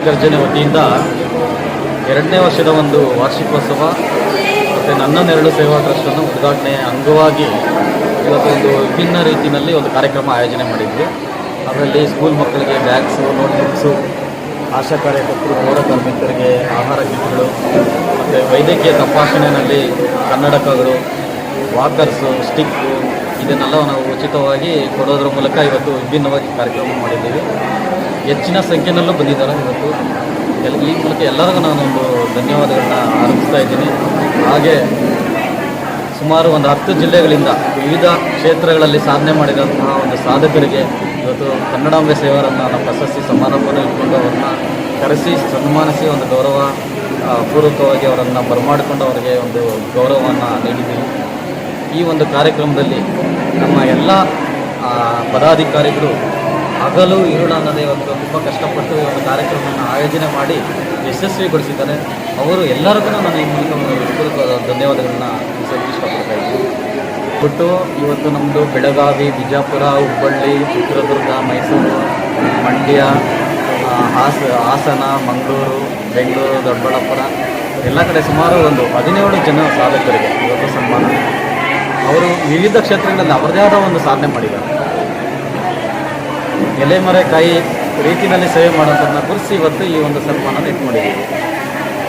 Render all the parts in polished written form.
ಗರ್ಜನೆ ವತಿಯಿಂದ 2ನೇ ವರ್ಷದ ಒಂದು ವಾರ್ಷಿಕೋತ್ಸವ ಮತ್ತು ನನ್ನ ನೆರಳು ಸೇವಾ ಟ್ರಸ್ಟನ್ನು ಉದ್ಘಾಟನೆ ಅಂಗವಾಗಿ ಇವತ್ತು ಒಂದು ವಿಭಿನ್ನ ರೀತಿಯಲ್ಲಿ ಒಂದು ಕಾರ್ಯಕ್ರಮ ಆಯೋಜನೆ ಮಾಡಿದ್ವಿ. ಅದರಲ್ಲಿ ಸ್ಕೂಲ್ ಮಕ್ಕಳಿಗೆ ಬ್ಯಾಗ್ಸು, ನೋಟ್ಬುಕ್ಸು, ಆಶಾ ಕಾರ್ಯಕರ್ತರು, ಪೌರ ಕಾರ್ಮಿಕರಿಗೆ ಆಹಾರ ಕಿಟ್ಗಳು ಮತ್ತು ವೈದ್ಯಕೀಯ ತಪಾಸಣೆಯಲ್ಲಿ ಕನ್ನಡಕಗಳು, ವಾಕರ್ಸು, ಸ್ಟಿಕ್ಕು ಇದನ್ನೆಲ್ಲ ನಾವು ಉಚಿತವಾಗಿ ಕೊಡೋದ್ರ ಮೂಲಕ ಇವತ್ತು ವಿಭಿನ್ನವಾಗಿ ಕಾರ್ಯಕ್ರಮ ಮಾಡಿದ್ದೀವಿ. ಹೆಚ್ಚಿನ ಸಂಖ್ಯೆಯಲ್ಲೂ ಬಂದಿದ್ದಾರೆ. ಇವತ್ತು ಈ ಮೂಲಕ ಎಲ್ಲರಿಗೂ ನಾನೊಂದು ಧನ್ಯವಾದಗಳನ್ನ ಅರ್ಪಿಸ್ತಾ ಇದ್ದೀನಿ. ಹಾಗೆ ಸುಮಾರು ಒಂದು 10 ಜಿಲ್ಲೆಗಳಿಂದ ವಿವಿಧ ಕ್ಷೇತ್ರಗಳಲ್ಲಿ ಸಾಧನೆ ಮಾಡಿದಂತಹ ಒಂದು ಸಾಧಕರಿಗೆ ಇವತ್ತು ಕನ್ನಡಾಂಬೆ ಸೇವರನ್ನು ನಾವು ಪ್ರಶಸ್ತಿ ಸಮಾರಂಭನ ಇಟ್ಕೊಂಡು ಅವರನ್ನ ಕರೆಸಿ ಸನ್ಮಾನಿಸಿ ಒಂದು ಗೌರವ ಪೂರ್ವಕವಾಗಿ ಅವರನ್ನು ಬರಮಾಡಿಕೊಂಡು ಅವರಿಗೆ ಒಂದು ಗೌರವವನ್ನು ನೀಡಿದ್ದೀವಿ. ಈ ಒಂದು ಕಾರ್ಯಕ್ರಮದಲ್ಲಿ ನಮ್ಮ ಎಲ್ಲ ಪದಾಧಿಕಾರಿಗಳು ಹಗಲು ಇರುಳು ಅನ್ನೋದೇ ಒಂದು ತುಂಬ ಕಷ್ಟಪಟ್ಟು ಈ ಒಂದು ಕಾರ್ಯಕ್ರಮವನ್ನು ಆಯೋಜನೆ ಮಾಡಿ ಯಶಸ್ವಿಗೊಳಿಸಿದ್ದಾರೆ. ಅವರು ಎಲ್ಲರಿಗೂ ನಾನು ಈ ಮೂಲಕ ಒಂದು ಹೃತ್ಪೂರ್ವಕ ಧನ್ಯವಾದಗಳನ್ನ ಇಷ್ಟಪಡ್ತಾ ಇದ್ದೀನಿ. ಬಿಟ್ಟು ಇವತ್ತು ನಮ್ಮದು ಬೆಳಗಾವಿ, ಬಿಜಾಪುರ, ಹುಬ್ಬಳ್ಳಿ, ಚಿತ್ರದುರ್ಗ, ಮೈಸೂರು, ಮಂಡ್ಯ, ಹಾಸನ, ಮಂಗಳೂರು, ಬೆಂಗಳೂರು, ದೊಡ್ಡಬಳ್ಳಾಪುರ ಎಲ್ಲ ಕಡೆ ಸುಮಾರು ಒಂದು 17 ಜನ ಸಾಧಕರಿಗೆ ಇವತ್ತು ಸನ್ಮಾನ. ಅವರು ವಿವಿಧ ಕ್ಷೇತ್ರಗಳಲ್ಲಿ ಅವರದೇ ಆದ ಒಂದು ಸಾಧನೆ ಮಾಡಿದ್ದಾರೆ. ಎಲೆಮರೆಕಾಯಿ ರೀತಿಯಲ್ಲಿ ಸೇವೆ ಮಾಡೋದನ್ನು ಗುರುತಿಸಿ ಇವತ್ತು ಈ ಒಂದು ಸನ್ಮಾನ ಇಟ್ಕೊಂಡಿದ್ದೀವಿ.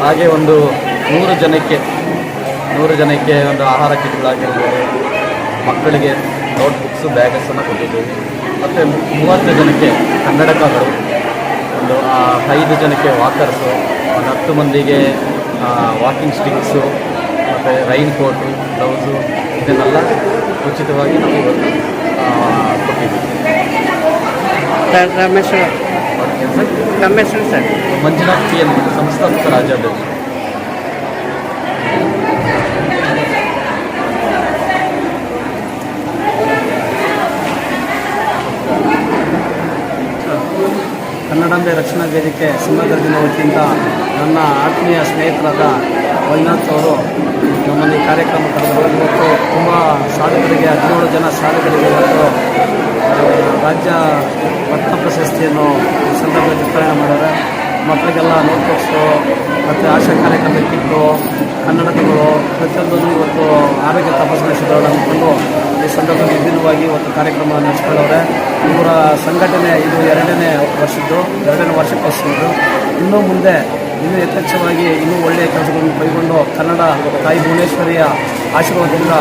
ಹಾಗೆ ಒಂದು 100 ಜನಕ್ಕೆ ಒಂದು ಆಹಾರ ಕಿಟ್ಗಳಾಗಿರ್ಬೋದು, ಮಕ್ಕಳಿಗೆ ನೋಟ್ಬುಕ್ಸು, ಬ್ಯಾಗಸನ್ನು ಕೊಟ್ಟಿದ್ದೀವಿ. ಮತ್ತು 30 ಜನಕ್ಕೆ ಕನ್ನಡಕಗಳು, ಒಂದು 5 ಜನಕ್ಕೆ ವಾಕರ್ಸು, ಒಂದು 10 ಮಂದಿಗೆ ವಾಕಿಂಗ್ ಸ್ಟಿಕ್ಸು ಮತ್ತು ರೈನ್ ಕೋಟು, ಗ್ಲೌಸು ಇದನ್ನೆಲ್ಲ ಉಚಿತವಾಗಿ ನಾವು ಇವತ್ತು ಕೊಟ್ಟಿದ್ದೀವಿ. ನಮ್ಮ ಹೆಸರು ಸರ್ ಮಂಜುನಾಥ್ ಪಿ ಎನ್, ಸಂಸ್ಥಾಪಕ ರಾಜ್ಯಾಧ್ಯಕ್ಷ. ಕನ್ನಡಾಂಬೆ ರಕ್ಷಣಾ ವೇದಿಕೆ ಸಿಂಹಗರ್ಜಿನ ವತಿಯಿಂದ ನನ್ನ ಆತ್ಮೀಯ ಸ್ನೇಹಿತರಾದ ವೈನಾಥ್ ಅವರು ನಮ್ಮನ್ನು ಈ ಕಾರ್ಯಕ್ರಮ ಕರೆದು ಇವತ್ತು ತುಂಬ ಸಾಧಕರಿಗೆ 17 ಜನ ಸಾಧಕರಿಗೆ ಇವತ್ತು ರಾಜ್ಯ ರತ್ನ ಪ್ರಶಸ್ತಿಯನ್ನು ಈ ಸಂದರ್ಭದಲ್ಲಿ ವಿತರಣೆ ಮಾಡಿದ್ದಾರೆ. ಮಕ್ಕಳಿಗೆಲ್ಲ ನೋಟ್ಬುಕ್ಸು ಮತ್ತು ಆಶಾ ಕಾರ್ಯಕ್ರಮ ಕಿಟ್ಟು, ಕನ್ನಡಕಗಳು ಪ್ರತಿಯೊಂದನ್ನು ಇವತ್ತು ಆರೋಗ್ಯ ತಪಾಸಣೆ ಶಿಬಿರವನ್ನು ಹಮ್ಮಿಕೊಂಡು ಈ ಸಂದರ್ಭದಲ್ಲಿ ವಿಭಿನ್ನವಾಗಿ ಇವತ್ತು ಕಾರ್ಯಕ್ರಮ ನಡೆಸ್ಕೊಳ್ಳವ್ರೆ. ಇವರ ಸಂಘಟನೆ ಇದು 2ನೇ ವರ್ಷಕ್ಕೋಸ್ಕರ ಇನ್ನೂ ಮುಂದೆ ಇನ್ನೂ ಯಥೇಚ್ಛವಾಗಿ ಇನ್ನೂ ಒಳ್ಳೆಯ ಕೆಲಸಗಳನ್ನು ಕೈಗೊಂಡು ಕನ್ನಡ ತಾಯಿ ಭುವನೇಶ್ವರಿಯ ಆಶೀರ್ವಾದದಿಂದ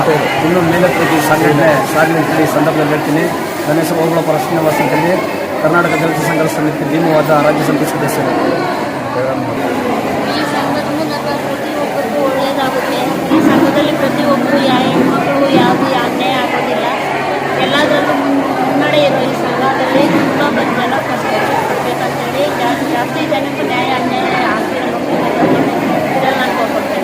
ಇನ್ನೂ ಮೇಲೆತ್ತರಕ್ಕೆ ಈ ಸಂಘಟನೆ ಸಾಗಲಿ ಅಂತೇಳಿ ಈ ಸಂದರ್ಭದಲ್ಲಿ ಹೇಳ್ತೀನಿ. ನನ್ನ ಹೆಸರು ಓಬಳಪ್ಪ ಶ್ರೀನಿವಾಸ ಅಂತೇಳಿ, ಕರ್ನಾಟಕ ದಲಿತ ಸಂಘರ್ಷ ಸಮಿತಿ ಭೀಮವಾದ ರಾಜ್ಯ ಸಮಿತಿ ಸದಸ್ಯರು. ಈ ಸಂಘದಲ್ಲಿ ಪ್ರತಿಯೊಬ್ಬರು ಯಾವ ಹೆಣ್ಮಕ್ಳು ಯಾವುದೇ ಅನ್ಯಾಯ ಆಗೋದಿಲ್ಲ. ಎಲ್ಲದರಲ್ಲೂ ಮುನ್ನಡೆ ಇರೋ ಈ ಸಂಘದಲ್ಲಿ ತುಂಬ ಜನ ಕಷ್ಟಪಡಬೇಕಂತೇಳಿ ಜಾಸ್ತಿ ಜನಕ್ಕೆ ನ್ಯಾಯ ಅನ್ಯಾಯ ಆಗ್ತಿರಬೇಕು ಇದೆಲ್ಲ ಕೋರ್ಕೊಳ್ತಾ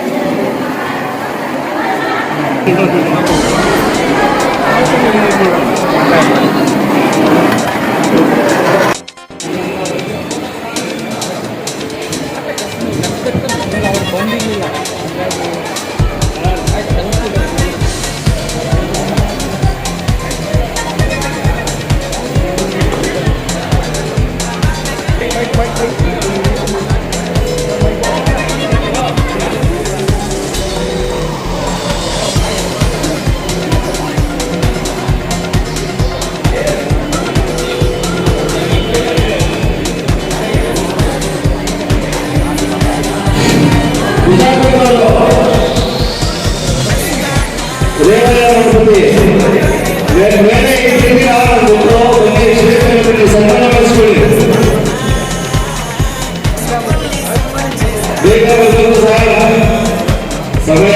ಸಮಯ